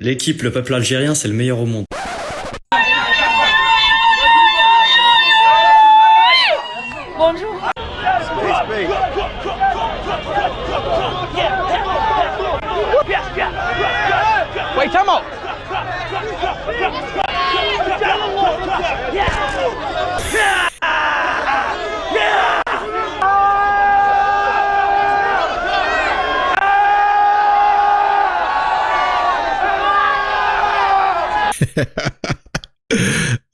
L'équipe, le peuple algérien, c'est le meilleur au monde. Bonjour. Wait, time out.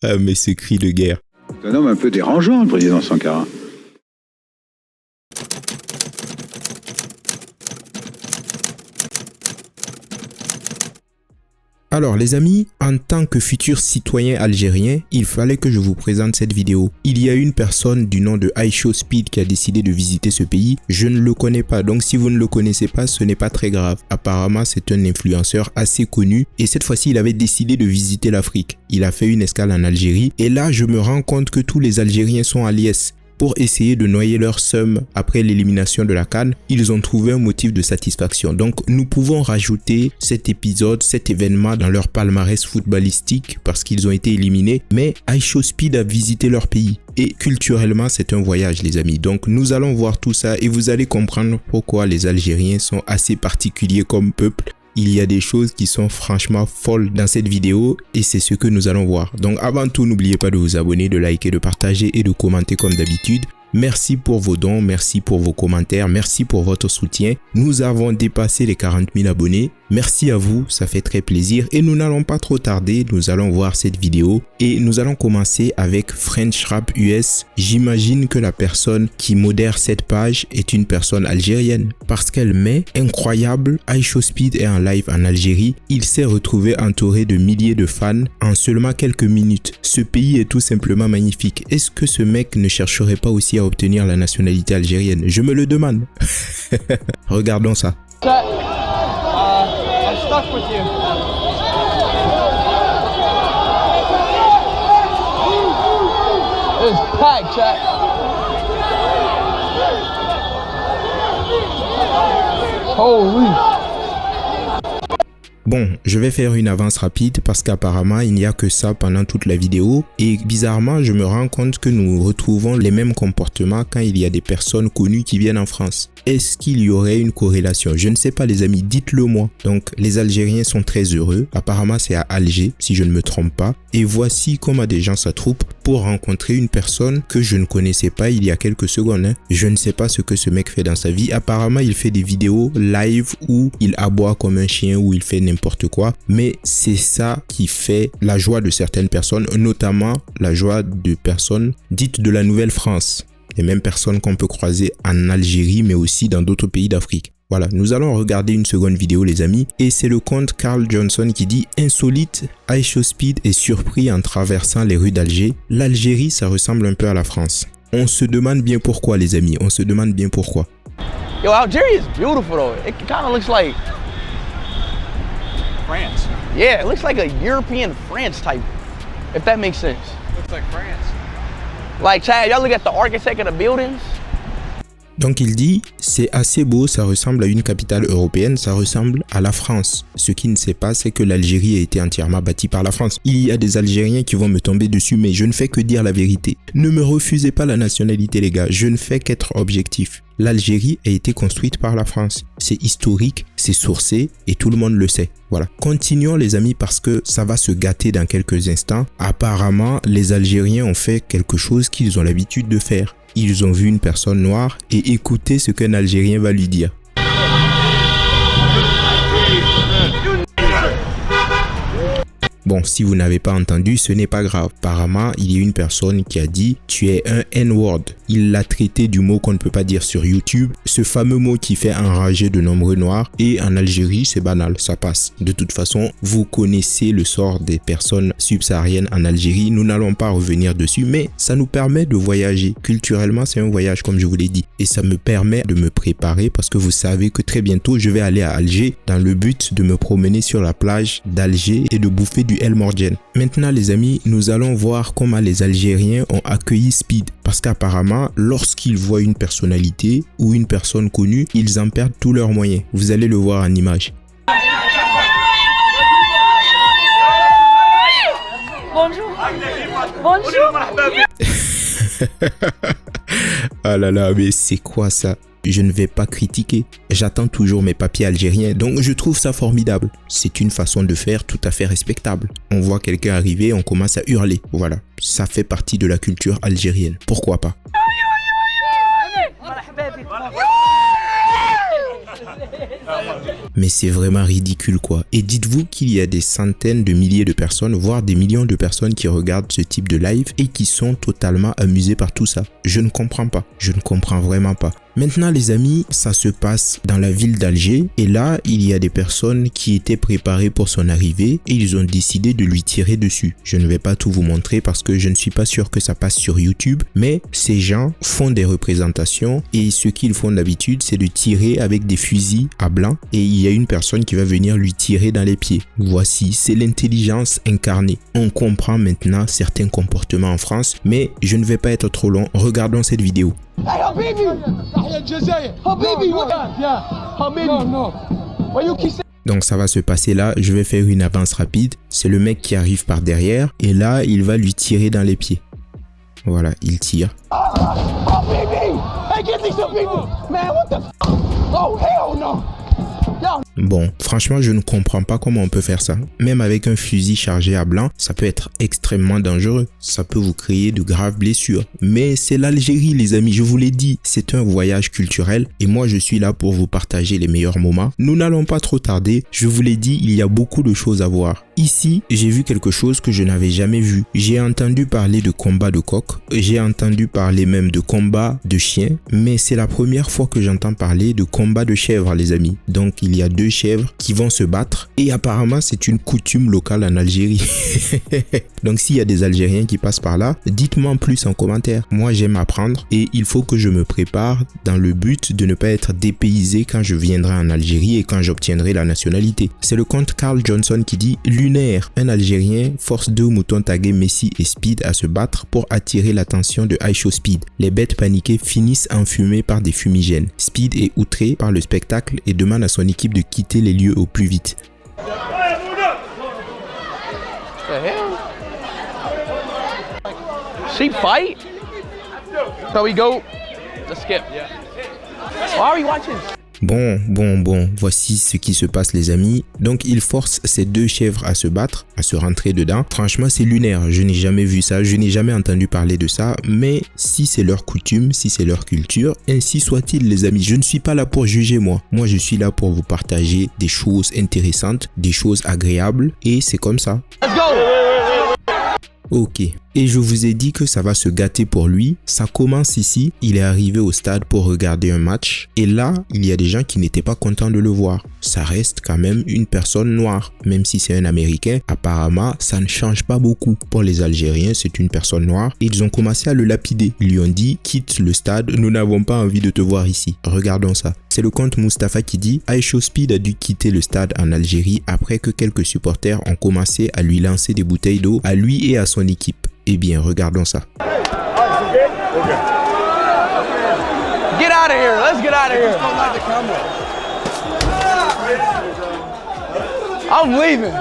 Ah, mais ce cri de guerre. C'est un homme un peu dérangeant, le président Sankara. Alors les amis, en tant que futur citoyen algérien, il fallait que je vous présente cette vidéo. Il y a une personne du nom de iShowSpeed qui a décidé de visiter ce pays. Je ne le connais pas, donc si vous ne le connaissez pas, ce n'est pas très grave. Apparemment, c'est un influenceur assez connu et cette fois-ci, il avait décidé de visiter l'Afrique. Il a fait une escale en Algérie et là, je me rends compte que tous les Algériens sont à liesse. Pour essayer de noyer leur seum après l'élimination de la CAN, ils ont trouvé un motif de satisfaction. Donc nous pouvons rajouter cet épisode, cet événement dans leur palmarès footballistique parce qu'ils ont été éliminés. Mais iShowSpeed a visité leur pays. Et culturellement, c'est un voyage les amis. Donc nous allons voir tout ça et vous allez comprendre pourquoi les Algériens sont assez particuliers comme peuple. Il y a des choses qui sont franchement folles dans cette vidéo et c'est ce que nous allons voir. Donc avant tout, n'oubliez pas de vous abonner, de liker, de partager et de commenter comme d'habitude. Merci pour vos dons, merci pour vos commentaires, merci pour votre soutien. Nous avons dépassé les 40 000 abonnés. Merci à vous, ça fait très plaisir et nous n'allons pas trop tarder, nous allons voir cette vidéo et nous allons commencer avec French Rap US. J'imagine que la personne qui modère cette page est une personne algérienne parce qu'elle met incroyable, iShowSpeed est en live en Algérie. Il s'est retrouvé entouré de milliers de fans en seulement quelques minutes. Ce pays est tout simplement magnifique. Est-ce que ce mec ne chercherait pas aussi à obtenir la nationalité algérienne? Je me le demande. Regardons ça. I'm stuck with you. It's packed, chat. Holy. Bon, je vais faire une avance rapide parce qu'apparemment il n'y a que ça pendant toute la vidéo et bizarrement je me rends compte que nous retrouvons les mêmes comportements quand il y a des personnes connues qui viennent en France. Est-ce qu'il y aurait une corrélation? Je ne sais pas les amis, dites-le moi. Donc les Algériens sont très heureux, apparemment c'est à Alger si je ne me trompe pas. Et voici comment des gens s'attroupent pour rencontrer une personne que je ne connaissais pas il y a quelques secondes. Je ne sais pas ce que ce mec fait dans sa vie. Apparemment il fait des vidéos live où il aboie comme un chien, où il fait n'importe quoi. Mais c'est ça qui fait la joie de certaines personnes, notamment la joie de personnes dites de la Nouvelle-France. Les mêmes personnes qu'on peut croiser en Algérie mais aussi dans d'autres pays d'Afrique. Voilà, nous allons regarder une seconde vidéo les amis et c'est le compte Carl Johnson qui dit « Insolite, iShowSpeed est surpris en traversant les rues d'Alger. L'Algérie ça ressemble un peu à la France. » On se demande bien pourquoi les amis, on se demande bien pourquoi. Yo, Algeria is beautiful though. It kind of looks like France. Yeah, it looks like a European France type, if that makes sense. Looks like France. Like, Chad, y'all look at the architect of the buildings. Donc il dit, c'est assez beau, ça ressemble à une capitale européenne, ça ressemble à la France. Ce qu'il ne sait pas, c'est que l'Algérie a été entièrement bâtie par la France. Il y a des Algériens qui vont me tomber dessus, mais je ne fais que dire la vérité. Ne me refusez pas la nationalité les gars, je ne fais qu'être objectif. L'Algérie a été construite par la France. C'est historique, c'est sourcé et tout le monde le sait. Voilà. Continuons les amis parce que ça va se gâter dans quelques instants. Apparemment, les Algériens ont fait quelque chose qu'ils ont l'habitude de faire. Ils ont vu une personne noire et écoutez ce qu'un Algérien va lui dire. Bon, si vous n'avez pas entendu, ce n'est pas grave. Apparemment, il y a une personne qui a dit « Tu es un N-word ». Il l'a traité du mot qu'on ne peut pas dire sur YouTube. Ce fameux mot qui fait enrager de nombreux noirs. Et en Algérie, c'est banal, ça passe. De toute façon, vous connaissez le sort des personnes subsahariennes en Algérie. Nous n'allons pas revenir dessus, mais ça nous permet de voyager. Culturellement, c'est un voyage, comme je vous l'ai dit. Et ça me permet de me préparer parce que vous savez que très bientôt, je vais aller à Alger dans le but de me promener sur la plage d'Alger et de bouffer du El Mordienne. Maintenant les amis, nous allons voir comment les Algériens ont accueilli Speed parce qu'apparemment lorsqu'ils voient une personnalité ou une personne connue, ils en perdent tous leurs moyens. Vous allez le voir en image. Ah là là, mais c'est quoi ça? Je ne vais pas critiquer. J'attends toujours mes papiers algériens, donc je trouve ça formidable. C'est une façon de faire tout à fait respectable. On voit quelqu'un arriver, on commence à hurler. Voilà, ça fait partie de la culture algérienne. Pourquoi pas? Mais c'est vraiment ridicule quoi. Et dites-vous qu'il y a des centaines de milliers de personnes, voire des millions de personnes qui regardent ce type de live et qui sont totalement amusées par tout ça. Je ne comprends pas. Je ne comprends vraiment pas. Maintenant les amis, ça se passe dans la ville d'Alger et là il y a des personnes qui étaient préparées pour son arrivée et ils ont décidé de lui tirer dessus. Je ne vais pas tout vous montrer parce que je ne suis pas sûr que ça passe sur YouTube, mais ces gens font des représentations et ce qu'ils font d'habitude c'est de tirer avec des fusils à blanc et il y a une personne qui va venir lui tirer dans les pieds. Voici, c'est l'intelligence incarnée. On comprend maintenant certains comportements en France, mais je ne vais pas être trop long. Regardons cette vidéo. Hey, Habibi! Habibi, what? Yeah, Habibi. No. Why you keep saying? Donc ça va se passer là, je vais faire une avance rapide. C'est le mec qui arrive par derrière et là il va lui tirer dans les pieds. Voilà, il tire. Habibi! Hey, get these people! Man, what the f? Oh, hell no! Bon, franchement, je ne comprends pas comment on peut faire ça. Même avec un fusil chargé à blanc, ça peut être extrêmement dangereux. Ça peut vous créer de graves blessures. Mais c'est l'Algérie, les amis, je vous l'ai dit. C'est un voyage culturel et moi, je suis là pour vous partager les meilleurs moments. Nous n'allons pas trop tarder. Je vous l'ai dit, il y a beaucoup de choses à voir. Ici, j'ai vu quelque chose que je n'avais jamais vu. J'ai entendu parler de combats de coqs. J'ai entendu parler même de combats de chiens. Mais c'est la première fois que j'entends parler de combats de chèvres, les amis. Donc, il y a deux chèvres qui vont se battre. Et apparemment, c'est une coutume locale en Algérie. Donc, s'il y a des Algériens qui passent par là, dites-moi en plus en commentaire. Moi, j'aime apprendre et il faut que je me prépare dans le but de ne pas être dépaysé quand je viendrai en Algérie et quand j'obtiendrai la nationalité. C'est le comte Carl Johnson qui dit « Lunaire, un Algérien force deux moutons tagués Messi et Speed à se battre pour attirer l'attention de Aisho Speed. Les bêtes paniquées finissent enfumées par des fumigènes. Speed est outré par le spectacle et demande à son équipe de quitter les lieux au plus vite. » The hell? She fight? So we go. Let's skip. Why are we watching? Bon, voici ce qui se passe les amis. Donc il force ces deux chèvres à se battre, à se rentrer dedans. Franchement c'est lunaire, je n'ai jamais vu ça, je n'ai jamais entendu parler de ça. Mais si c'est leur coutume, si c'est leur culture, ainsi soit-il les amis. Je ne suis pas là pour juger moi. Moi je suis là pour vous partager des choses intéressantes, des choses agréables. Et c'est comme ça. Let's go! Ok, et je vous ai dit que ça va se gâter pour lui. Ça commence ici, il est arrivé au stade pour regarder un match. Et là, il y a des gens qui n'étaient pas contents de le voir. Ça reste quand même une personne noire. Même si c'est un Américain, apparemment, ça ne change pas beaucoup. Pour les Algériens, c'est une personne noire. Et ils ont commencé à le lapider. Ils lui ont dit, quitte le stade, nous n'avons pas envie de te voir ici. Regardons ça. C'est le comte Mustapha qui dit, Aisho Speed a dû quitter le stade en Algérie après que quelques supporters ont commencé à lui lancer des bouteilles d'eau à lui et à son équipe. Eh bien, regardons ça. Get out of here. Let's get out of here. I'm leaving.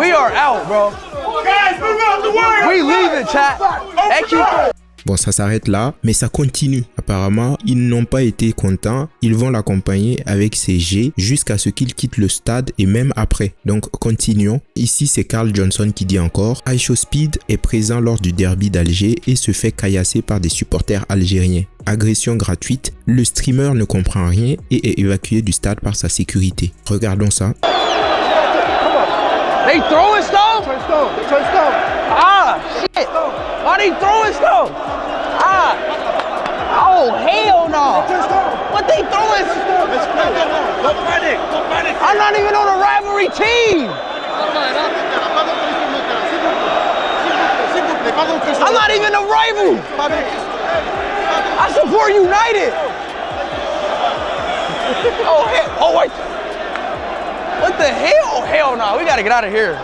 We are out, bro. We leaving, chat. Bon, ça s'arrête là, mais ça continue. Apparemment, ils n'ont pas été contents. Ils vont l'accompagner avec ses jets jusqu'à ce qu'il quitte le stade et même après. Donc, continuons. Ici, c'est Carl Johnson qui dit encore « Aisho Speed est présent lors du derby d'Alger et se fait caillasser par des supporters algériens. Agression gratuite, le streamer ne comprend rien et est évacué du stade par sa sécurité. » Regardons ça. They throwing stuff? Ah, shit. Why they throwing stuff? Ah. Oh, hell no. What they throwing? Don't panic. I'm not even on a rivalry team. I'm not even a rival. I support United. Oh, hell. Oh, wait. What the hell? Oh, hell no. We gotta get out of here.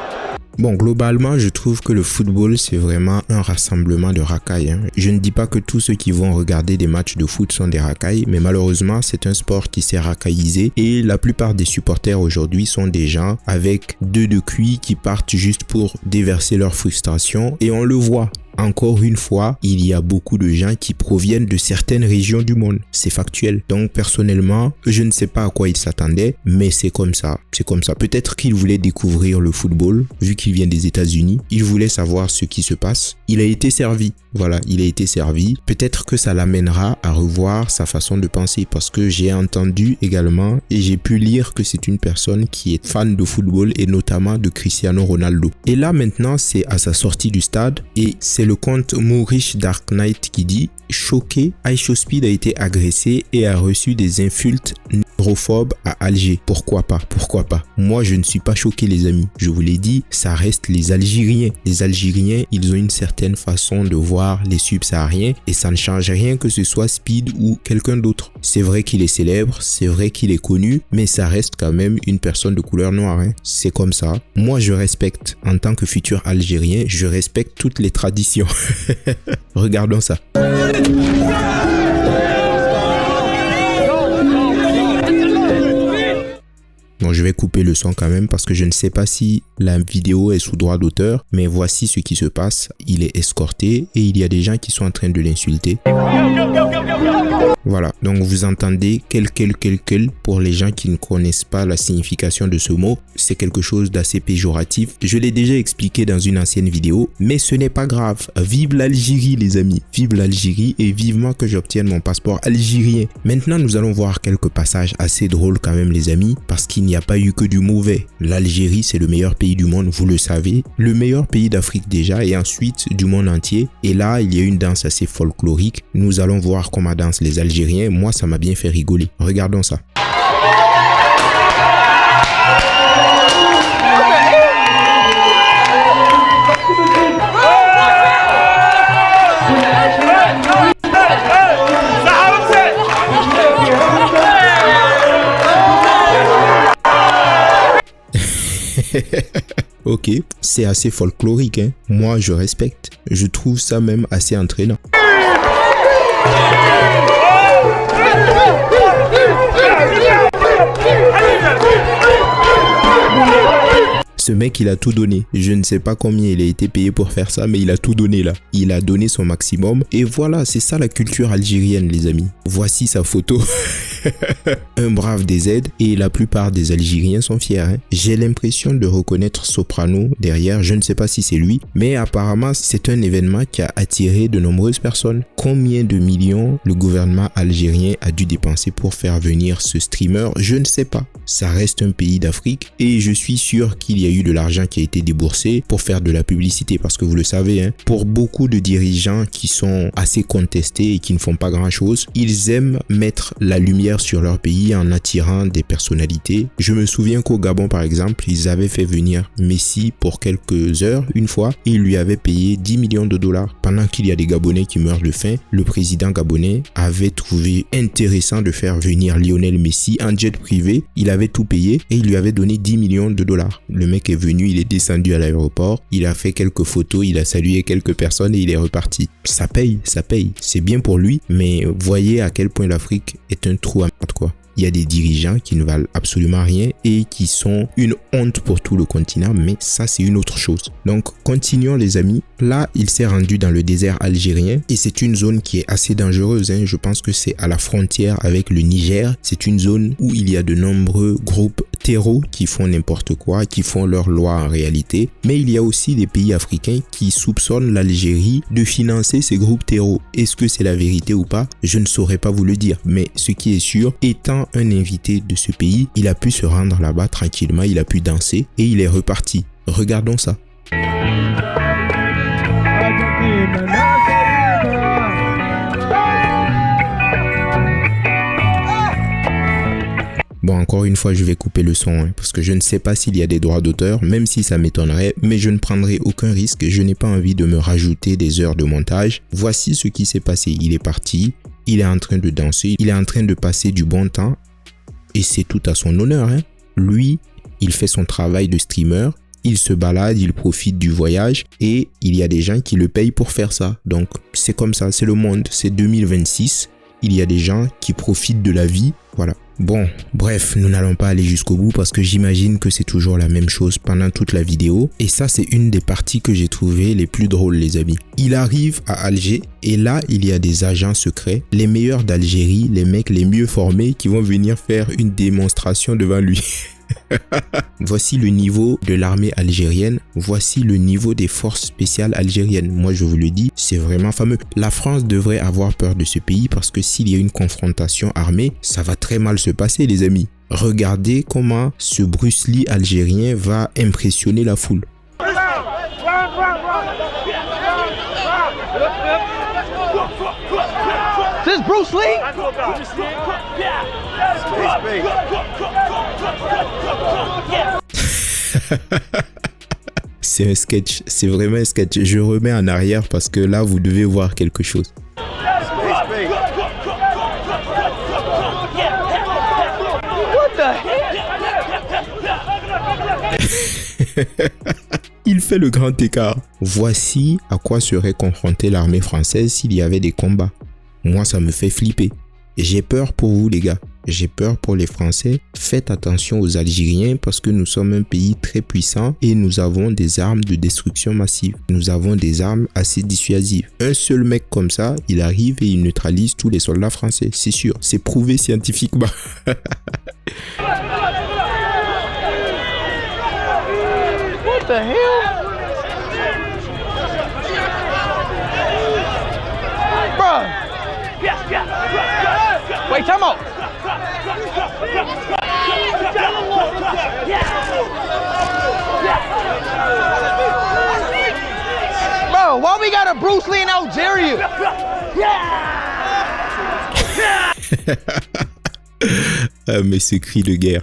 Bon, globalement, je trouve que le football, c'est vraiment un rassemblement de racailles. Je ne dis pas que tous ceux qui vont regarder des matchs de foot sont des racailles, mais malheureusement, c'est un sport qui s'est racaillisé et la plupart des supporters aujourd'hui sont des gens avec deux de QI qui partent juste pour déverser leur frustration et on le voit. Encore une fois, il y a beaucoup de gens qui proviennent de certaines régions du monde. C'est factuel. Donc personnellement, je ne sais pas à quoi il s'attendait, mais c'est comme ça. C'est comme ça. Peut-être qu'il voulait découvrir le football, vu qu'il vient des États-Unis. Il voulait savoir ce qui se passe. Il a été servi. Voilà, il a été servi. Peut-être que ça l'amènera à revoir sa façon de penser, parce que j'ai entendu également et j'ai pu lire que c'est une personne qui est fan de football et notamment de Cristiano Ronaldo. Et là maintenant, c'est à sa sortie du stade et c'est le compte Moorish Dark Knight qui dit: choqué, iShowSpeed a été agressé et a reçu des insultes négrophobes à Alger. Pourquoi pas? Pourquoi pas? Moi, je ne suis pas choqué, les amis. Je vous l'ai dit, ça reste les Algériens. Les Algériens, ils ont une certaine façon de voir les subsahariens et ça ne change rien que ce soit Speed ou quelqu'un d'autre. C'est vrai qu'il est célèbre, c'est vrai qu'il est connu, mais ça reste quand même une personne de couleur noire. Hein. C'est comme ça. Moi, je respecte, en tant que futur Algérien, je respecte toutes les traditions. Regardons ça. Bon, je vais couper le son quand même parce que je ne sais pas si la vidéo est sous droit d'auteur, mais voici ce qui se passe. Il est escorté et il y a des gens qui sont en train de l'insulter. Voilà, donc vous entendez quel pour les gens qui ne connaissent pas la signification de ce mot. C'est quelque chose d'assez péjoratif. Je l'ai déjà expliqué dans une ancienne vidéo, mais ce n'est pas grave. Vive l'Algérie, les amis. Vive l'Algérie et vivement que j'obtienne mon passeport algérien. Maintenant, nous allons voir quelques passages assez drôles quand même, les amis, parce qu'il n'y a pas eu que du mauvais. L'Algérie, c'est le meilleur pays du monde, vous le savez. Le meilleur pays d'Afrique déjà et ensuite du monde entier. Et là, il y a une danse assez folklorique. Nous allons voir comment dansent les Algériens. Moi, ça m'a bien fait rigoler. Regardons ça. Ok, c'est assez folklorique, hein. Moi, je respecte. Je trouve ça même assez entraînant. Ce mec, il a tout donné. Je ne sais pas combien il a été payé pour faire ça, mais il a tout donné là. Il a donné son maximum. Et voilà, c'est ça la culture algérienne, les amis. Voici sa photo. Un brave DZ et la plupart des Algériens sont fiers. Hein. J'ai l'impression de reconnaître Soprano derrière. Je ne sais pas si c'est lui, mais apparemment, c'est un événement qui a attiré de nombreuses personnes. Combien de millions le gouvernement algérien a dû dépenser pour faire venir ce streamer? Je ne sais pas. Ça reste un pays d'Afrique et je suis sûr qu'il y a eu de l'argent qui a été déboursé pour faire de la publicité parce que vous le savez, hein, pour beaucoup de dirigeants qui sont assez contestés et qui ne font pas grand chose, ils aiment mettre la lumière sur leur pays en attirant des personnalités. Je me souviens qu'au Gabon par exemple, ils avaient fait venir Messi pour quelques heures une fois et ils lui avaient payé 10 millions de dollars. Pendant qu'il y a des Gabonais qui meurent de faim, le président gabonais avait trouvé intéressant de faire venir Lionel Messi en jet privé. Il avait tout payé et il lui avait donné 10 millions de dollars. Le mec est venu, il est descendu à l'aéroport, il a fait quelques photos, il a salué quelques personnes et il est reparti. Ça paye, ça paye. C'est bien pour lui, mais voyez à quel point l'Afrique est un trou à merde, quoi. Il y a des dirigeants qui ne valent absolument rien et qui sont une honte pour tout le continent, mais ça c'est une autre chose. Donc continuons les amis. Là, il s'est rendu dans le désert algérien et c'est une zone qui est assez dangereuse. Hein. Je pense que c'est à la frontière avec le Niger. C'est une zone où il y a de nombreux groupes terreaux qui font n'importe quoi, qui font leurs lois en réalité. Mais il y a aussi des pays africains qui soupçonnent l'Algérie de financer ces groupes terreaux. Est-ce que c'est la vérité ou pas? Je ne saurais pas vous le dire. Mais ce qui est sûr, étant un invité de ce pays, il a pu se rendre là-bas tranquillement, il a pu danser et il est reparti. Regardons ça. Bon, encore une fois, je vais couper le son hein, parce que je ne sais pas s'il y a des droits d'auteur, même si ça m'étonnerait, mais je ne prendrai aucun risque. Je n'ai pas envie de me rajouter des heures de montage. Voici ce qui s'est passé. Il est parti, il est en train de danser, il est en train de passer du bon temps et c'est tout à son honneur. Hein. Lui, il fait son travail de streamer, il se balade, il profite du voyage et il y a des gens qui le payent pour faire ça. Donc, c'est comme ça, c'est le monde, c'est 2026. il y a des gens qui profitent de la vie, voilà. Bon, bref, nous n'allons pas aller jusqu'au bout parce que j'imagine que c'est toujours la même chose pendant toute la vidéo. Et ça, c'est une des parties que j'ai trouvées les plus drôles, les amis. Il arrive à Alger et là, il y a des agents secrets, les meilleurs d'Algérie, les mecs les mieux formés qui vont venir faire une démonstration devant lui. Voici le niveau de l'armée algérienne, voici le niveau des forces spéciales algériennes. Moi je vous le dis, c'est vraiment fameux. La France devrait avoir peur de ce pays parce que s'il y a une confrontation armée, ça va très mal se passer les amis. Regardez comment ce Bruce Lee algérien va impressionner la foule. This Bruce Lee? C'est un sketch, c'est vraiment un sketch. Je remets en arrière parce que là, vous devez voir quelque chose. What the heck? Il fait le grand écart. Voici à quoi serait confrontée l'armée française s'il y avait des combats. Moi, ça me fait flipper. J'ai peur pour vous, les gars. J'ai peur pour les Français. Faites attention aux Algériens parce que nous sommes un pays très puissant et nous avons des armes de destruction massive. Nous avons des armes assez dissuasives. Un seul mec comme ça, il arrive et il neutralise tous les soldats français. C'est sûr. C'est prouvé scientifiquement. What the hell? Bruh. Wait, time out. Bro, why we got a Bruce Lee in Algeria? Ah, mais ce cri de guerre.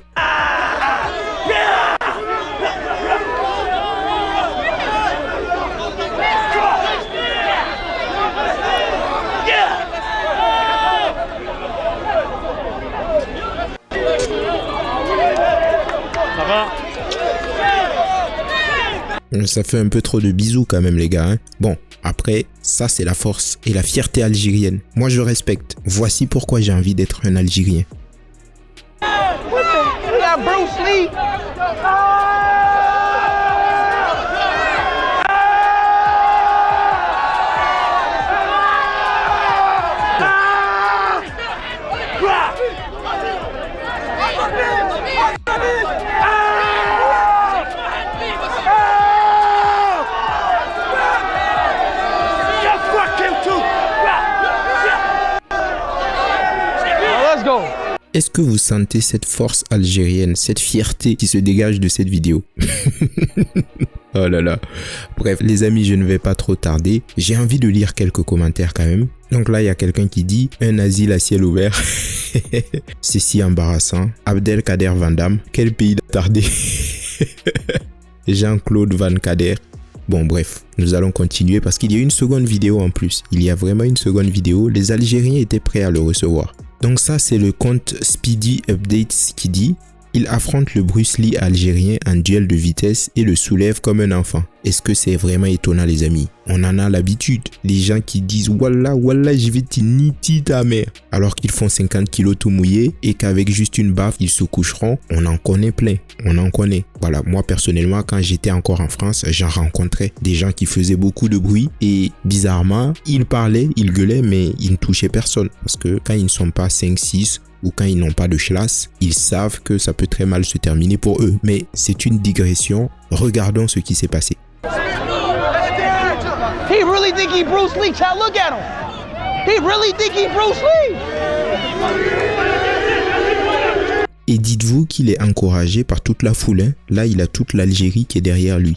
Ça fait un peu trop de bisous quand même les gars. Hein. Bon, après, ça c'est la force et la fierté algérienne. Moi je respecte. Voici pourquoi j'ai envie d'être un Algérien. What the hell, Bruce Lee? Est-ce que vous sentez cette force algérienne, cette fierté qui se dégage de cette vidéo? Oh là là. Bref, les amis, je ne vais pas trop tarder. J'ai envie de lire quelques commentaires quand même. Donc là, il y a quelqu'un qui dit « Un asile à ciel ouvert ». C'est si embarrassant. Abdelkader Van Damme. Quel pays d'attardé. Jean-Claude Van Kader. Bon bref, nous allons continuer parce qu'il y a une seconde vidéo en plus. Il y a vraiment une seconde vidéo. Les Algériens étaient prêts à le recevoir. Donc ça, c'est le compte Speedy Updates qui dit « Il affronte le Bruce Lee algérien en duel de vitesse et le soulève comme un enfant. » Est-ce que c'est vraiment étonnant les amis? On en a l'habitude. Les gens qui disent « Wallah, wallah, je vais t'initi ta mère » alors qu'ils font 50 kilos tout mouillés et qu'avec juste une baffe, ils se coucheront. On en connaît plein. On en connaît. Voilà, moi personnellement, quand j'étais encore en France, j'en rencontrais des gens qui faisaient beaucoup de bruit et bizarrement, ils parlaient, ils gueulaient, mais ils ne touchaient personne. Parce que quand ils ne sont pas 5-6 ou quand ils n'ont pas de chlasse, ils savent que ça peut très mal se terminer pour eux. Mais c'est une digression. Regardons ce qui s'est passé. He really think he Bruce Lee. Child, look at him. He really think he Bruce Lee. Et dites-vous qu'il est encouragé par toute la foule. Hein. Là, il a toute l'Algérie qui est derrière lui.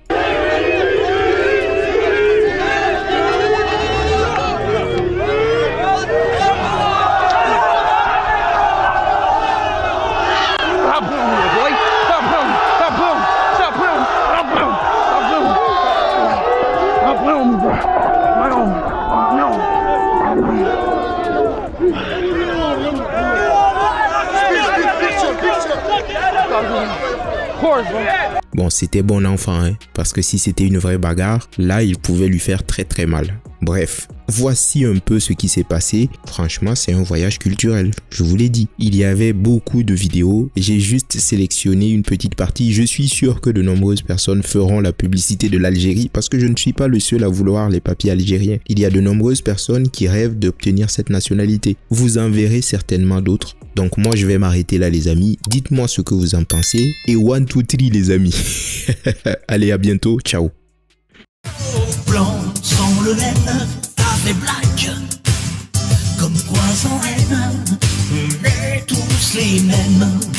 Bon, c'était bon enfant, hein, parce que si c'était une vraie bagarre, là, il pouvait lui faire très très mal. Bref, voici un peu ce qui s'est passé. Franchement, c'est un voyage culturel, je vous l'ai dit. Il y avait beaucoup de vidéos, j'ai juste sélectionné une petite partie. Je suis sûr que de nombreuses personnes feront la publicité de l'Algérie parce que je ne suis pas le seul à vouloir les papiers algériens. Il y a de nombreuses personnes qui rêvent d'obtenir cette nationalité. Vous en verrez certainement d'autres. Donc moi, je vais m'arrêter là, les amis. Dites-moi ce que vous en pensez. Et 1, 2, 3, les amis. Allez, à bientôt. Ciao. Blanc sans le laine, avec black, comme quoi sans haine, on est tous les mêmes.